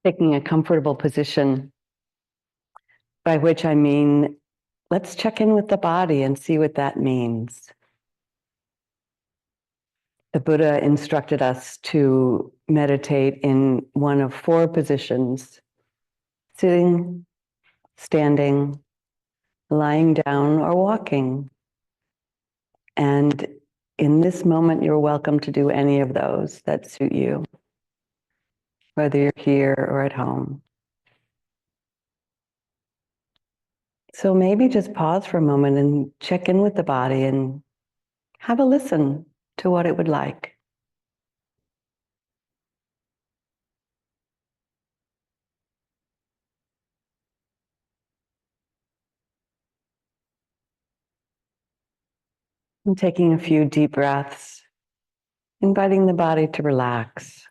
Taking a comfortable position, by which I mean, let's check in with the body and see what that means. The Buddha instructed us to meditate in one of 4 positions: sitting, standing, lying down, or walking. And in this moment, you're welcome to do any of those that suit you, whether you're here or at home. So maybe just pause for a moment and check in with the body and have a listen to what it would like. And taking a few deep breaths, inviting the body to relax.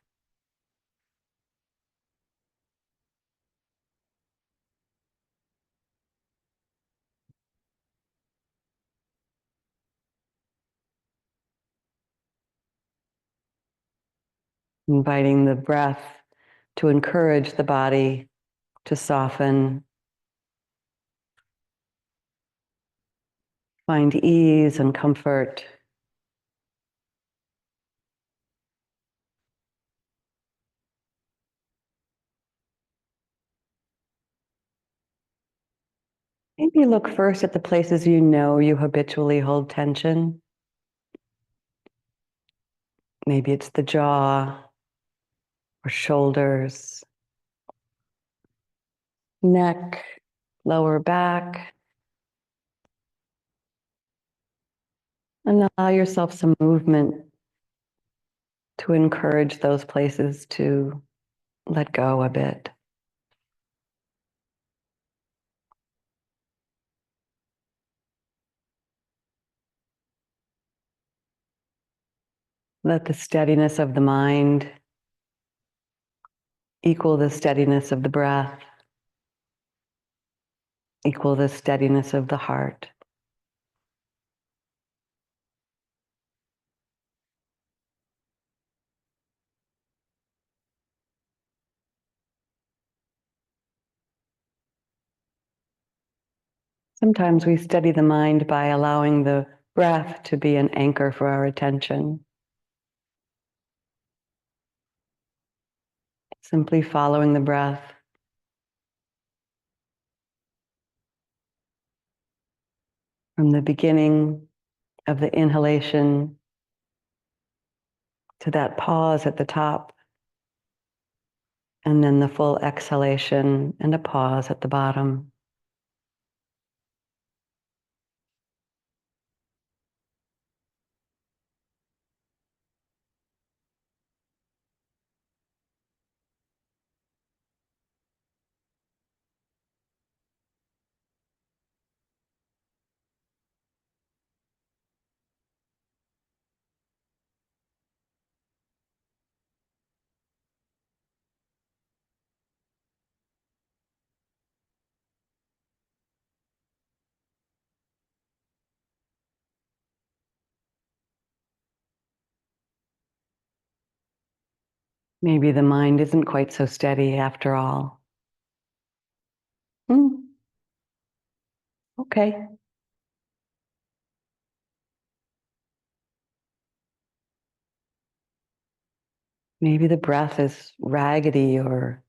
Inviting the breath to encourage the body to soften, find ease and comfort. Maybe look first at the places you know you habitually hold tension. Maybe it's the jaw or shoulders, neck, lower back. And allow yourself some movement to encourage those places to let go a bit. Let the steadiness of the mind equal the steadiness of the breath, equal the steadiness of the heart. Sometimes we steady the mind by allowing the breath to be an anchor for our attention. Simply following the breath. From the beginning of the inhalation to that pause at the top, and then the full exhalation and a pause at the bottom. Maybe the mind isn't quite so steady after all. Okay. Maybe the breath is raggedy or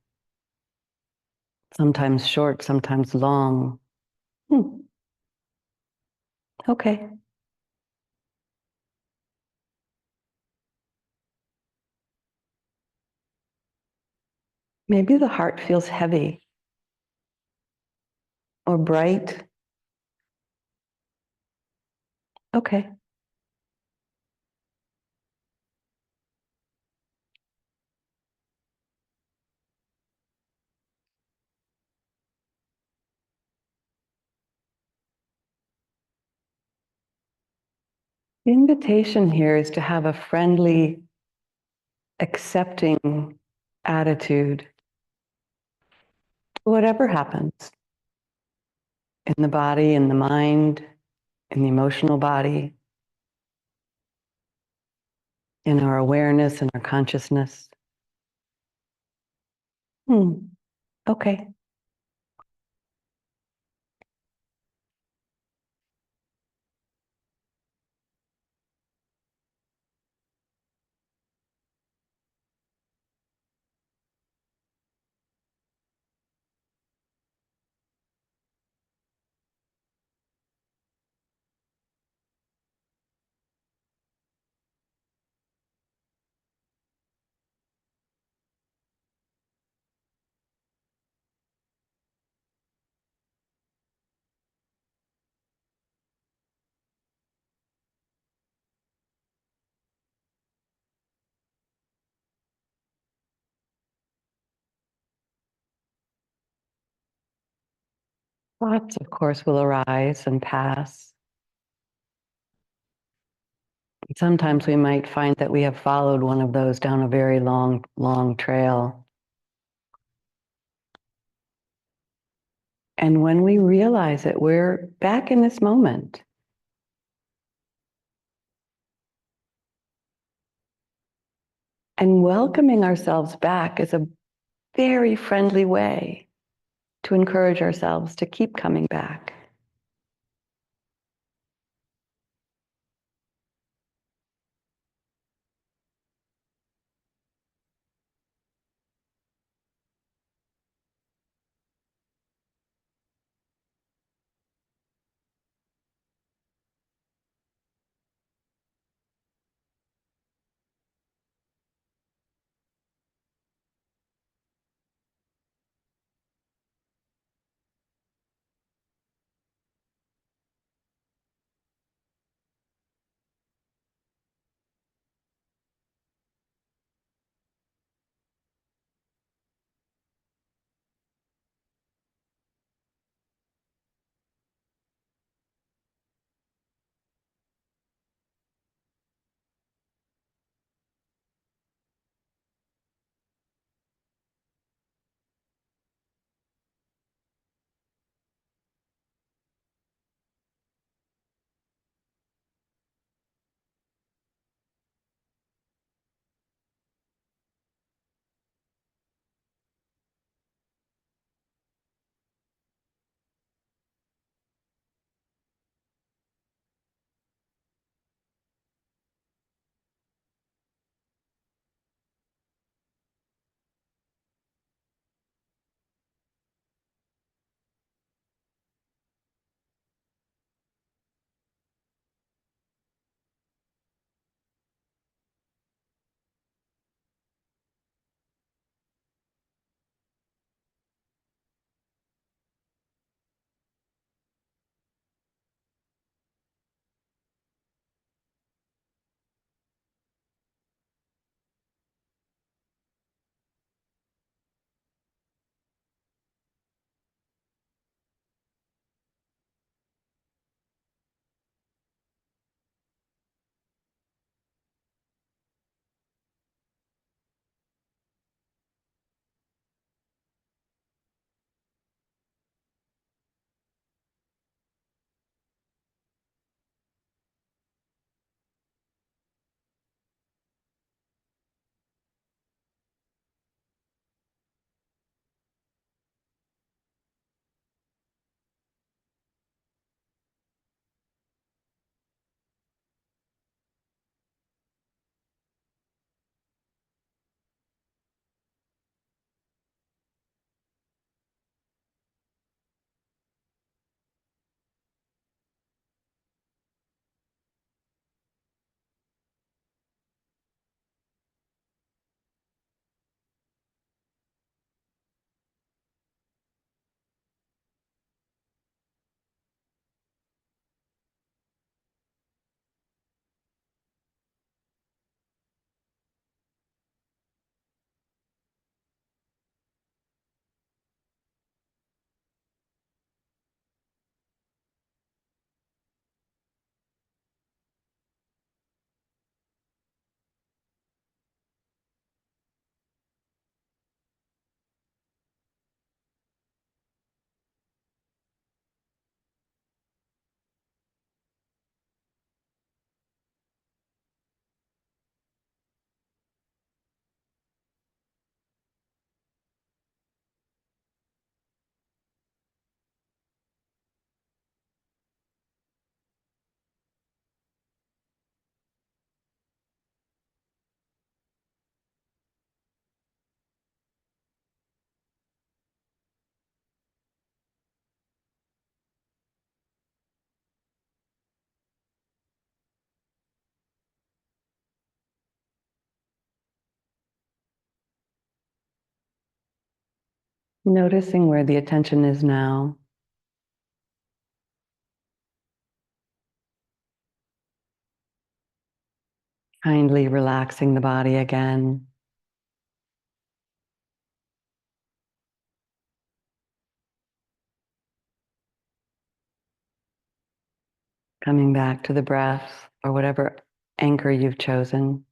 sometimes short, sometimes long. Okay. Maybe the heart feels heavy or bright. Okay. The invitation here is to have a friendly, accepting attitude to whatever happens in the body, in the mind, in the emotional body, in our awareness and our consciousness. Okay. Thoughts, of course, will arise and pass. Sometimes we might find that we have followed one of those down a very long, long trail. And when we realize it, we're back in this moment. And welcoming ourselves back is a very friendly way to encourage ourselves to keep coming back. Noticing where the attention is now. Kindly relaxing the body again. Coming back to the breath or whatever anchor you've chosen.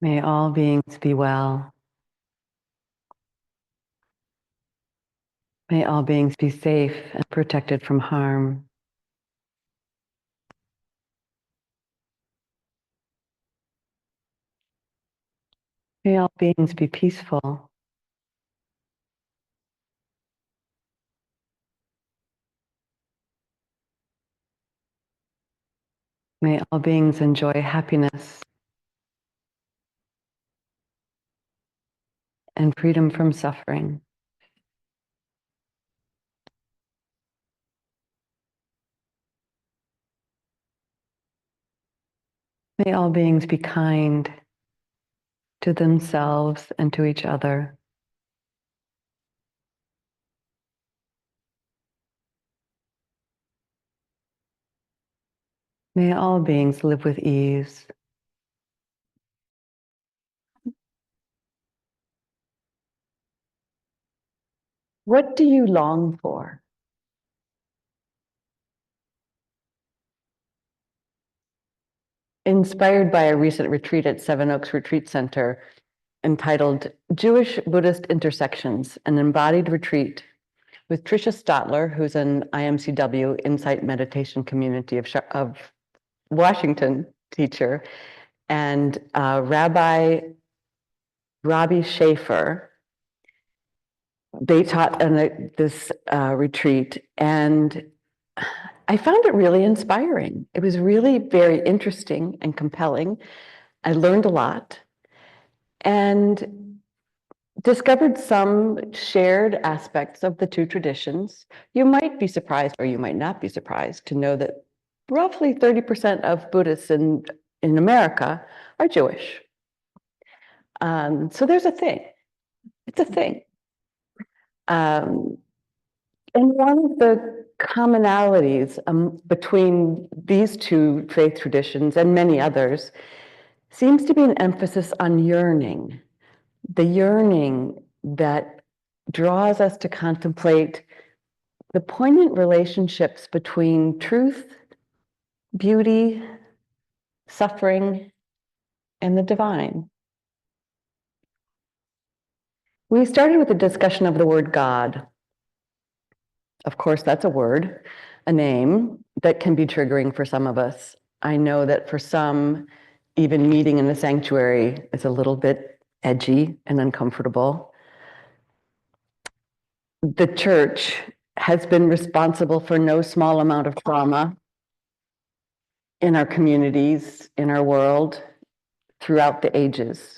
May all beings be well. May all beings be safe and protected from harm. May all beings be peaceful. May all beings enjoy happiness and freedom from suffering. May all beings be kind to themselves and to each other. May all beings live with ease. What do you long for? Inspired by a recent retreat at Seven Oaks Retreat Center entitled Jewish-Buddhist Intersections, an Embodied Retreat, with Tricia Stotler, who's an IMCW, Insight Meditation Community of Washington teacher, and Rabbi Robbie Schaefer. They taught on this retreat, and I found it really inspiring. It was really very interesting and compelling. I learned a lot and discovered some shared aspects of the two traditions. You might be surprised, or you might not be surprised, to know that roughly 30% of Buddhists in America are Jewish. So there's a thing. It's a thing. And one of the commonalities between these two faith traditions and many others seems to be an emphasis on yearning, the yearning that draws us to contemplate the poignant relationships between truth, beauty, suffering, and the divine. We started with a discussion of the word God. Of course, that's a word, a name that can be triggering for some of us. I know that for some, even meeting in a sanctuary is a little bit edgy and uncomfortable. The church has been responsible for no small amount of trauma in our communities, in our world, throughout the ages.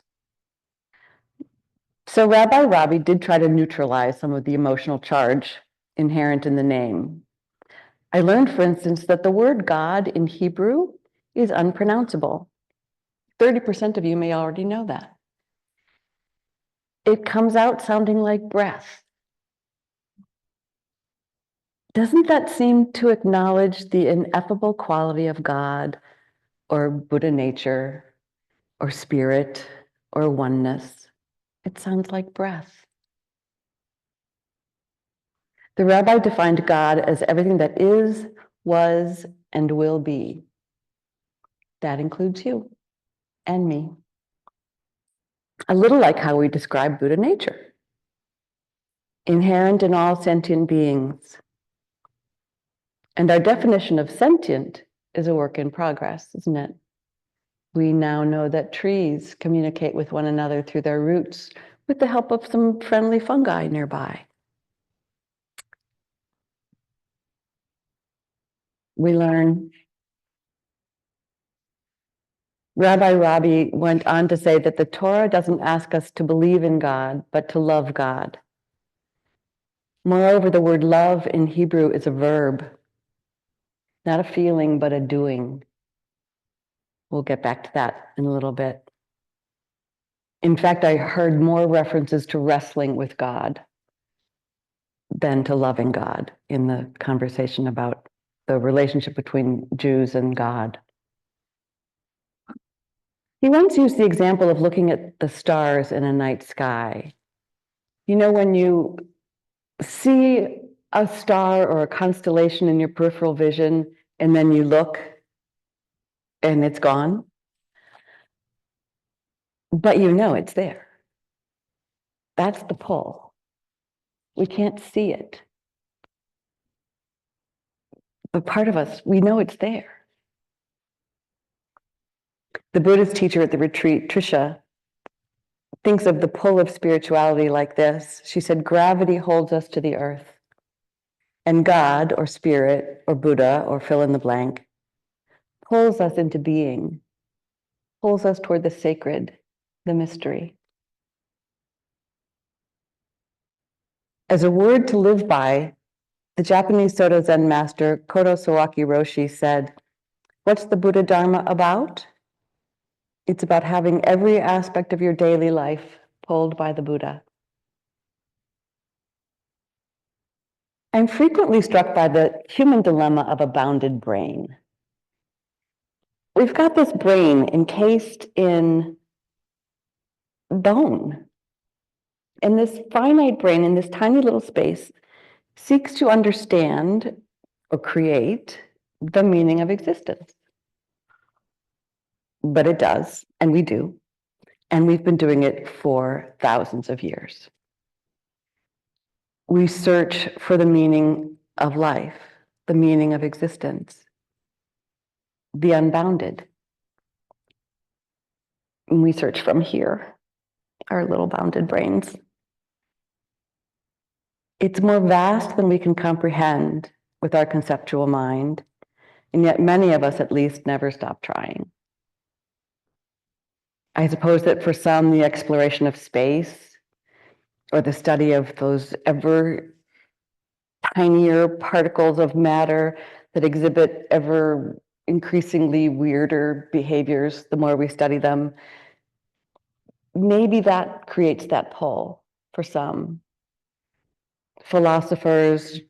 So Rabbi Robbie did try to neutralize some of the emotional charge inherent in the name. I learned, for instance, that the word God in Hebrew is unpronounceable. 30% of you may already know that. It comes out sounding like breath. Doesn't that seem to acknowledge the ineffable quality of God or Buddha nature or spirit or oneness? It sounds like breath. The rabbi defined God as everything that is, was, and will be. That includes you and me. A little like how we describe Buddha nature, inherent in all sentient beings. And our definition of sentient is a work in progress, isn't it? We now know that trees communicate with one another through their roots with the help of some friendly fungi nearby. We learn. Rabbi Robbie went on to say that the Torah doesn't ask us to believe in God, but to love God. Moreover, the word love in Hebrew is a verb, not a feeling, but a doing. We'll get back to that in a little bit. In fact, I heard more references to wrestling with God than to loving God in the conversation about the relationship between Jews and God. He once used the example of looking at the stars in a night sky. You know, when you see a star or a constellation in your peripheral vision, and then you look and it's gone. but you know it's there. That's the pull. We can't see it. But part of us, we know it's there. The Buddhist teacher at the retreat, Trisha, thinks of the pull of spirituality like this. She said, gravity holds us to the earth, and God, or spirit, or Buddha, or fill in the blank, pulls us into being, pulls us toward the sacred, the mystery. As a word to live by, the Japanese Soto Zen master Kodo Sawaki Roshi said, what's the Buddha Dharma about? It's about having every aspect of your daily life pulled by the Buddha. I'm frequently struck by the human dilemma of a bounded brain. We've got this brain encased in bone. And this finite brain in this tiny little space seeks to understand or create the meaning of existence. But it does, and we do. And we've been doing it for thousands of years. We search for the meaning of life, the meaning of existence, the unbounded. And we search from here, our little bounded brains. It's more vast than we can comprehend with our conceptual mind, and yet many of us at least never stop trying. I suppose that for some, the exploration of space or the study of those ever tinier particles of matter that exhibit ever increasingly weirder behaviors, the more we study them, maybe that creates that pull for some. Philosophers,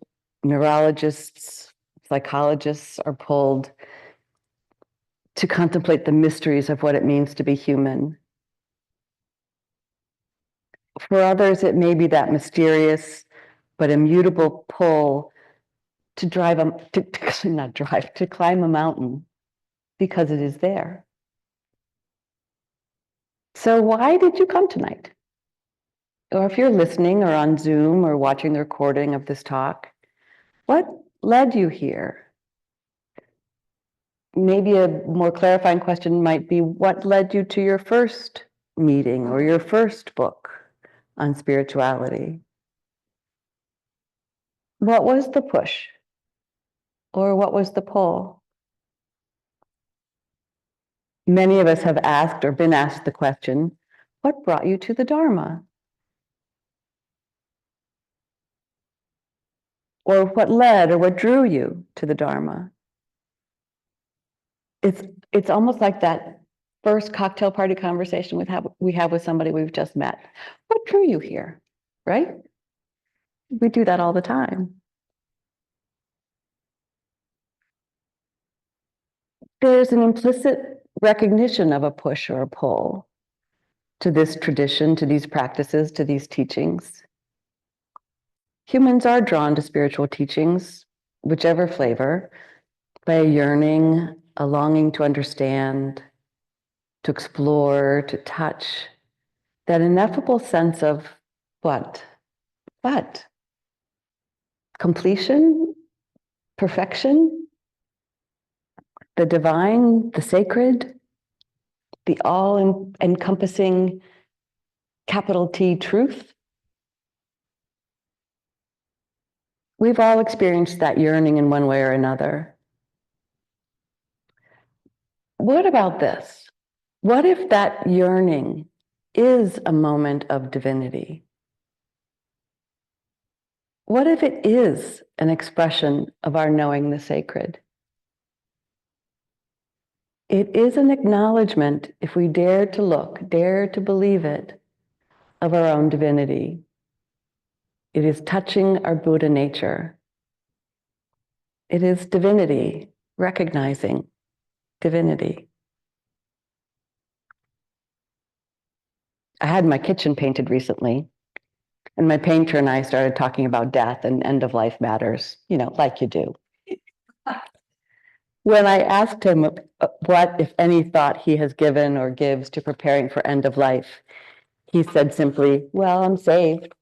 neurologists, psychologists are pulled to contemplate the mysteries of what it means to be human. For others, it may be that mysterious but immutable pull to to climb a mountain because it is there. So why did you come tonight? Or if you're listening or on Zoom or watching the recording of this talk, what led you here? Maybe a more clarifying question might be, what led you to your first meeting or your first book on spirituality? What was the push? Or what was the pull? Many of us have asked or been asked the question, what brought you to the Dharma? Or what led or what drew you to the Dharma? It's almost like that first cocktail party conversation we have with somebody we've just met. What drew you here, right? We do that all the time. There's an implicit recognition of a push or a pull to this tradition, to these practices, to these teachings. Humans are drawn to spiritual teachings, whichever flavor, by a yearning, a longing to understand, to explore, to touch, that ineffable sense of what? Completion, perfection, the divine, the sacred, the all-encompassing capital T truth. We've all experienced that yearning in one way or another. What about this? What if that yearning is a moment of divinity? What if it is an expression of our knowing the sacred? It is an acknowledgement, if we dare to look, dare to believe it, of our own divinity. It is touching our Buddha nature. It is divinity, recognizing divinity. I had my kitchen painted recently, and my painter and I started talking about death and end of life matters, like you do. When I asked him what, if any, thought he has given or gives to preparing for end of life, he said simply, well, I'm saved.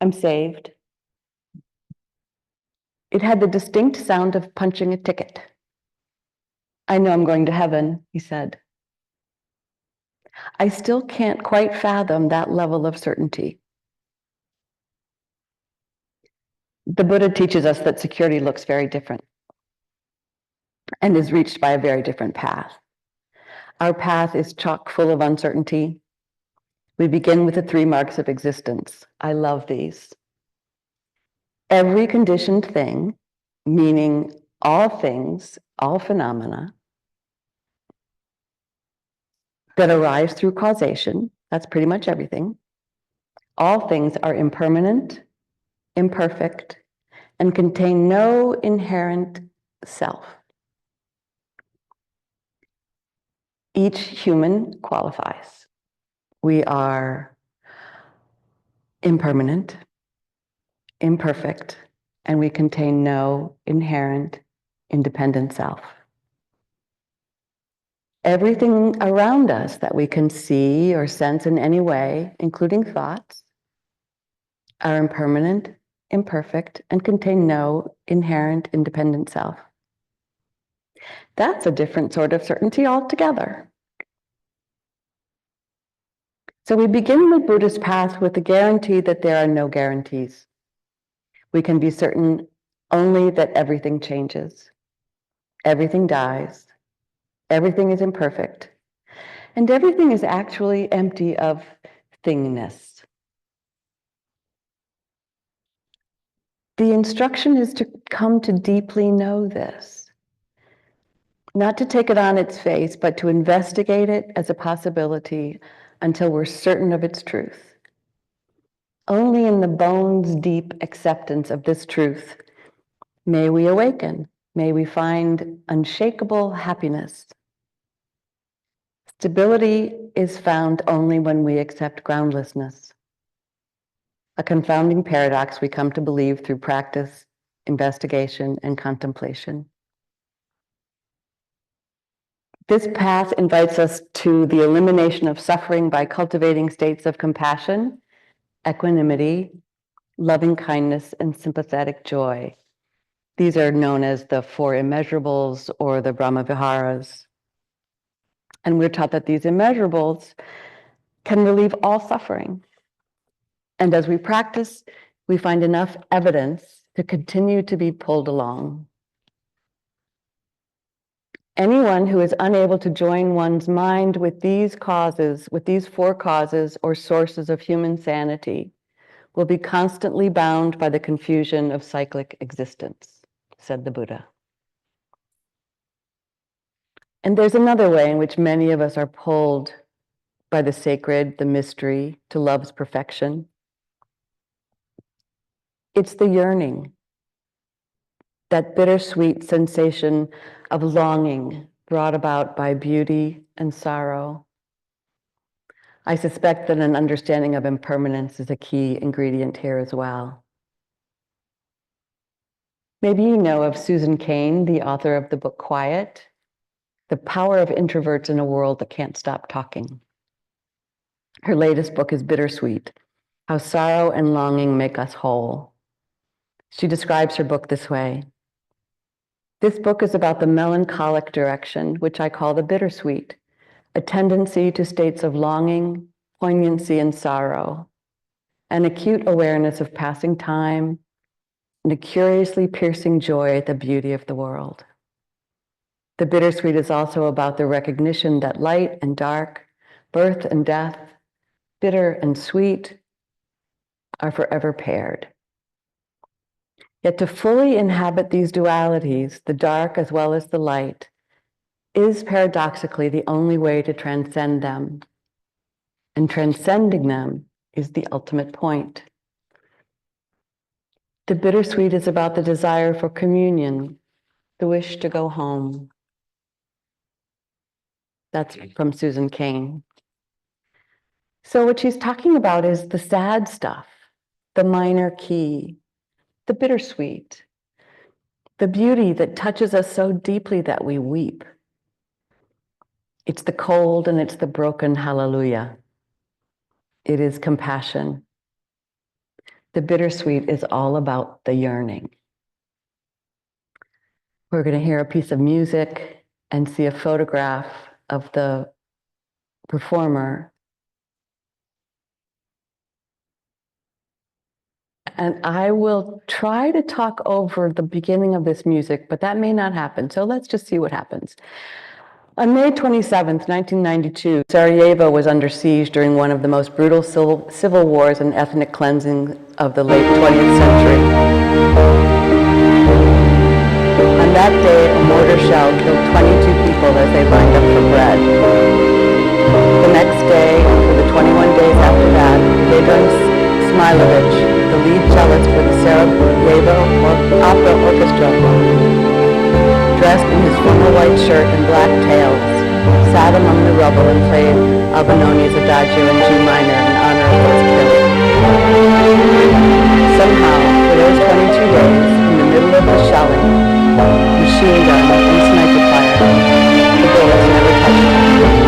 I'm saved. It had the distinct sound of punching a ticket. I know I'm going to heaven, he said. I still can't quite fathom that level of certainty. The Buddha teaches us that security looks very different and is reached by a very different path. Our path is chock full of uncertainty. We begin with the 3 marks of existence. I love these. Every conditioned thing, meaning all things, all phenomena that arise through causation, that's pretty much everything. All things are impermanent, imperfect, and contain no inherent self. Each human qualifies. We are impermanent, imperfect, and we contain no inherent independent self. Everything around us that we can see or sense in any way, including thoughts, are impermanent, imperfect, and contain no inherent independent self. That's a different sort of certainty altogether. So we begin the Buddhist path with the guarantee that there are no guarantees. We can be certain only that everything changes, everything dies, everything is imperfect, and everything is actually empty of thingness. The instruction is to come to deeply know this, not to take it on its face, but to investigate it as a possibility until we're certain of its truth. Only in the bones deep acceptance of this truth may we awaken, may we find unshakable happiness. Stability is found only when we accept groundlessness, a confounding paradox we come to believe through practice, investigation, and contemplation. This path invites us to the elimination of suffering by cultivating states of compassion, equanimity, loving kindness, and sympathetic joy. These are known as the 4 immeasurables or the Brahmaviharas. And we're taught that these immeasurables can relieve all suffering. And as we practice, we find enough evidence to continue to be pulled along. Anyone who is unable to join one's mind with these causes, with these 4 causes or sources of human sanity, will be constantly bound by the confusion of cyclic existence, said the Buddha. And there's another way in which many of us are pulled by the sacred, the mystery, to love's perfection. It's the yearning, that bittersweet sensation of longing brought about by beauty and sorrow. I suspect that an understanding of impermanence is a key ingredient here as well. Maybe you know of Susan Cain, the author of the book Quiet, The Power of Introverts in a World That Can't Stop Talking. Her latest book is Bittersweet, How Sorrow and Longing Make Us Whole. She describes her book this way. This book is about the melancholic direction, which I call the bittersweet, a tendency to states of longing, poignancy, and sorrow, an acute awareness of passing time, and a curiously piercing joy at the beauty of the world. The bittersweet is also about the recognition that light and dark, birth and death, bitter and sweet, are forever paired. Yet to fully inhabit these dualities, the dark as well as the light, is paradoxically the only way to transcend them. And transcending them is the ultimate point. The bittersweet is about the desire for communion, the wish to go home. That's from Susan Cain. So what she's talking about is the sad stuff, the minor key, the bittersweet, the beauty that touches us so deeply that we weep. It's the cold and it's the broken hallelujah. It is compassion. The bittersweet is all about the yearning. We're going to hear a piece of music and see a photograph of the performer. And I will try to talk over the beginning of this music, but that may not happen. So let's just see what happens. On May 27th, 1992, Sarajevo was under siege during one of the most brutal civil wars and ethnic cleansing of the late 20th century. On that day, a mortar shell killed 22 people as they lined up for bread. The next day, and for the 21 days after that, Vedran Smilovic, the lead cellist for the Sarajevo Opera Orchestra, dressed in his formal white shirt and black tails, sat among the rubble and played Albinoni's Adagio in G minor in honor of those killed. Somehow, for those 22 days, in the middle of the shelling, machine gun and sniper fire, the bullets never touched him.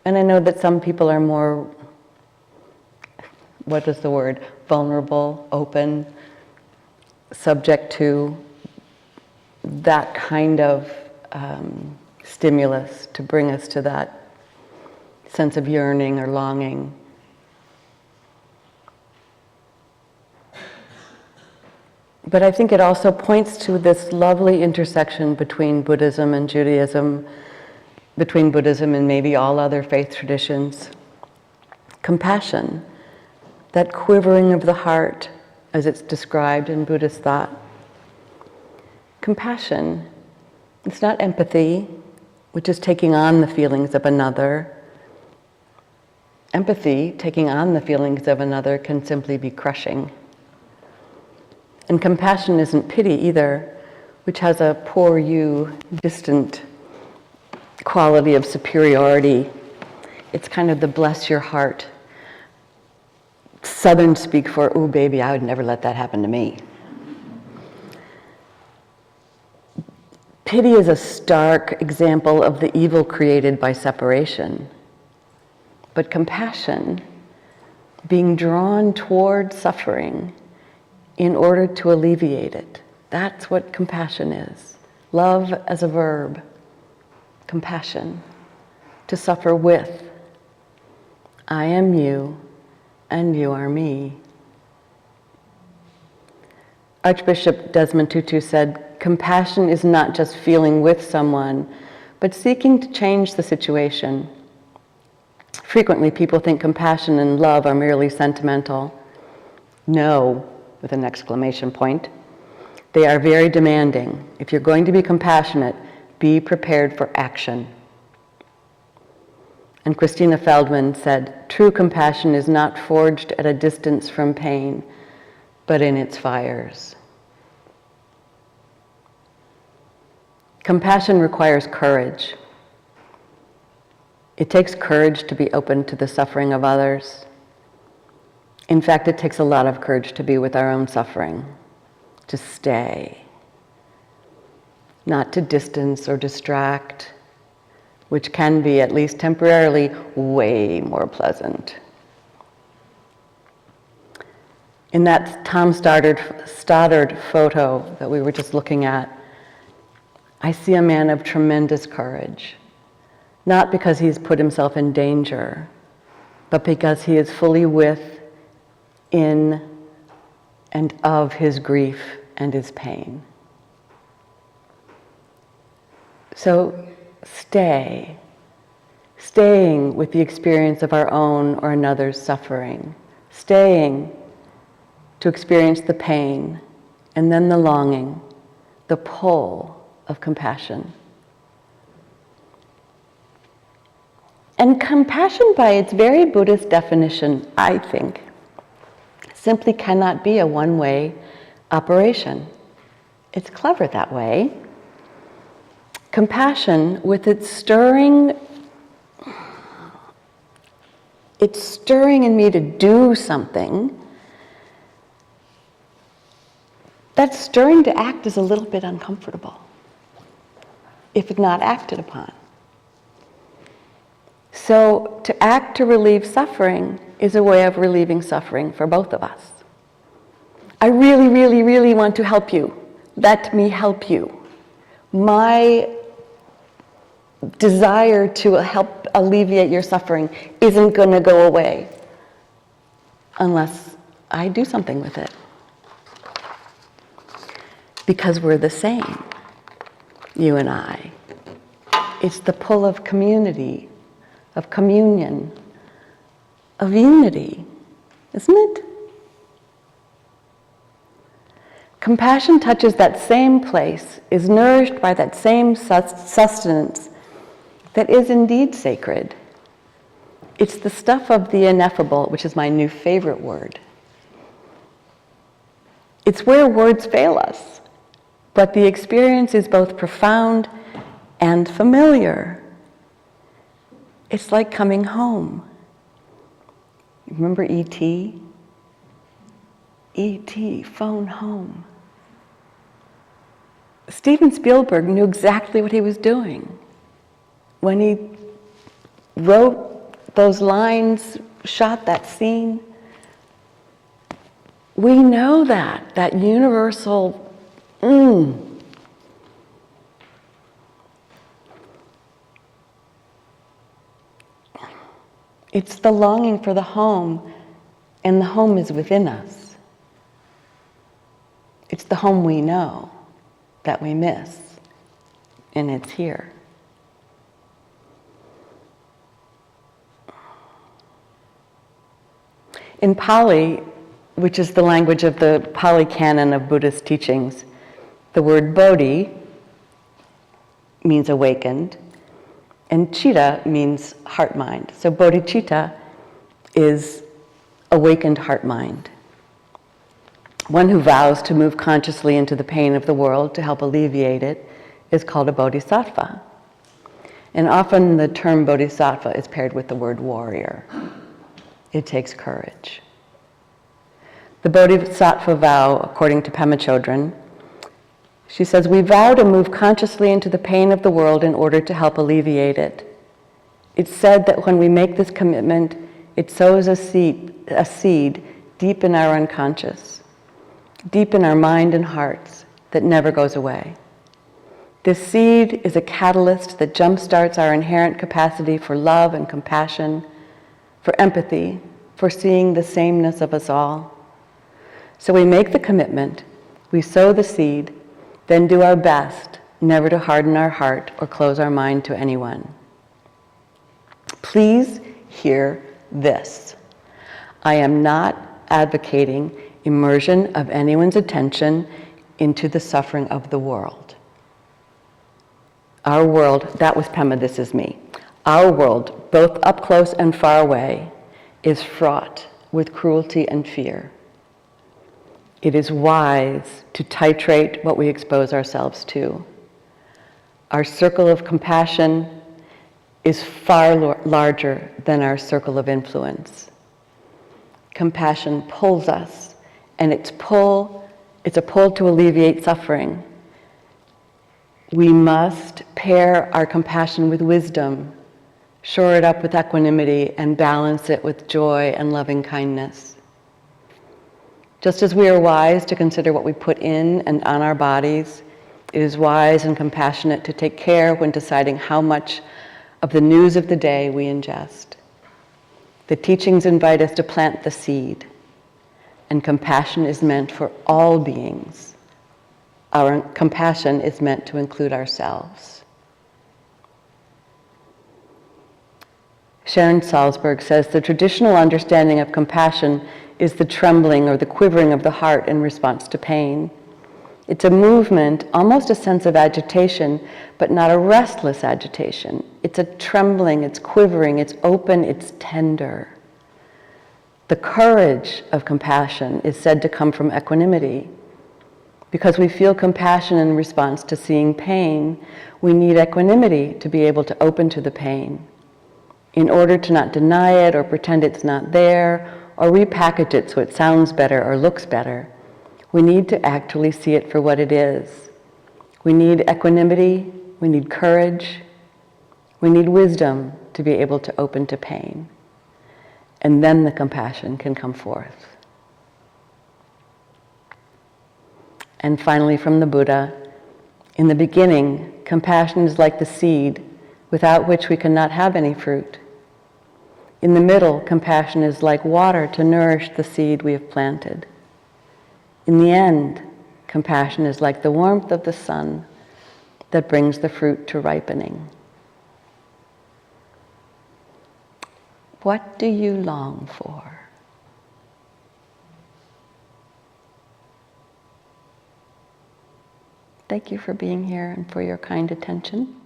And I know that some people are more, what is the word, vulnerable, open, subject to that kind of stimulus to bring us to that sense of yearning or longing. But I think it also points to this lovely intersection between Buddhism and Judaism, between Buddhism and maybe all other faith traditions. Compassion, that quivering of the heart as it's described in Buddhist thought. Compassion, it's not empathy, which is taking on the feelings of another. Empathy, taking on the feelings of another, can simply be crushing. And compassion isn't pity either, which has a poor you, distant quality of superiority. It's kind of the bless your heart, Southern speak for, "Ooh, baby, I would never let that happen to me." Pity is a stark example of the evil created by separation. But compassion, being drawn toward suffering in order to alleviate it, that's what compassion is. Love as a verb, compassion, to suffer with. I am you, and you are me. Archbishop Desmond Tutu said, compassion is not just feeling with someone, but seeking to change the situation. Frequently, people think compassion and love are merely sentimental. No, with an exclamation point. They are very demanding. If you're going to be compassionate, be prepared for action. And Christina Feldman said, true compassion is not forged at a distance from pain, but in its fires. Compassion requires courage. It takes courage to be open to the suffering of others. In fact, it takes a lot of courage to be with our own suffering, to stay, not to distance or distract, which can be, at least temporarily, way more pleasant. In that Tom Stoddard photo that we were just looking at, I see a man of tremendous courage, not because he's put himself in danger, but because he is fully with, in, and of his grief and his pain. So staying with the experience of our own or another's suffering, staying to experience the pain, and then the longing, the pull of compassion. And compassion, by its very Buddhist definition, I think, simply cannot be a one-way operation. It's clever that way. Compassion, with its stirring in me to do something, that stirring to act is a little bit uncomfortable if not acted upon. So to act to relieve suffering is a way of relieving suffering for both of us. I really, really, really want to help you. Let me help you. My desire to help alleviate your suffering isn't going to go away unless I do something with it. Because we're the same, you and I. It's the pull of community, of communion, of unity, isn't it? Compassion touches that same place, is nourished by that same sustenance that is indeed sacred. It's the stuff of the ineffable, which is my new favorite word. It's where words fail us. But the experience is both profound and familiar. It's like coming home. Remember E.T.? E.T., phone home. Steven Spielberg knew exactly what he was doing when he wrote those lines, shot that scene. We know that universal It's the longing for the home, and the home is within us. It's the home we know that we miss, and it's here. In Pali, which is the language of the Pali canon of Buddhist teachings, the word bodhi means awakened, and citta means heart-mind. So bodhicitta is awakened heart-mind. One who vows to move consciously into the pain of the world to help alleviate it is called a bodhisattva. And often the term bodhisattva is paired with the word warrior. It takes courage. The Bodhisattva vow, according to Pema Chodron, she says, we vow to move consciously into the pain of the world in order to help alleviate it. It's said that when we make this commitment, it sows a seed deep in our unconscious, deep in our mind and hearts that never goes away. This seed is a catalyst that jumpstarts our inherent capacity for love and compassion, for empathy, for seeing the sameness of us all. So we make the commitment, we sow the seed, then do our best never to harden our heart or close our mind to anyone. Please hear this. I am not advocating immersion of anyone's attention into the suffering of the world. Our world, that was Pema, this is me. Our world, both up close and far away, is fraught with cruelty and fear. It is wise to titrate what we expose ourselves to. Our circle of compassion is far larger than our circle of influence. Compassion pulls us, and it's a pull to alleviate suffering. We must pair our compassion with wisdom, shore it up with equanimity, and balance it with joy and loving kindness. Just as we are wise to consider what we put in and on our bodies, it is wise and compassionate to take care when deciding how much of the news of the day we ingest. The teachings invite us to plant the seed, and compassion is meant for all beings. Our compassion is meant to include ourselves. Sharon Salzberg says the traditional understanding of compassion is the trembling or the quivering of the heart in response to pain. It's a movement, almost a sense of agitation, but not a restless agitation. It's a trembling, it's quivering, it's open, it's tender. The courage of compassion is said to come from equanimity. Because we feel compassion in response to seeing pain, we need equanimity to be able to open to the pain. In order to not deny it or pretend it's not there or repackage it so it sounds better or looks better, we need to actually see it for what it is. We need equanimity, we need courage, we need wisdom to be able to open to pain. And then the compassion can come forth. And finally, from the Buddha, in the beginning, compassion is like the seed without which we cannot have any fruit. In the middle, compassion is like water to nourish the seed we have planted. In the end, compassion is like the warmth of the sun that brings the fruit to ripening. What do you long for? Thank you for being here and for your kind attention.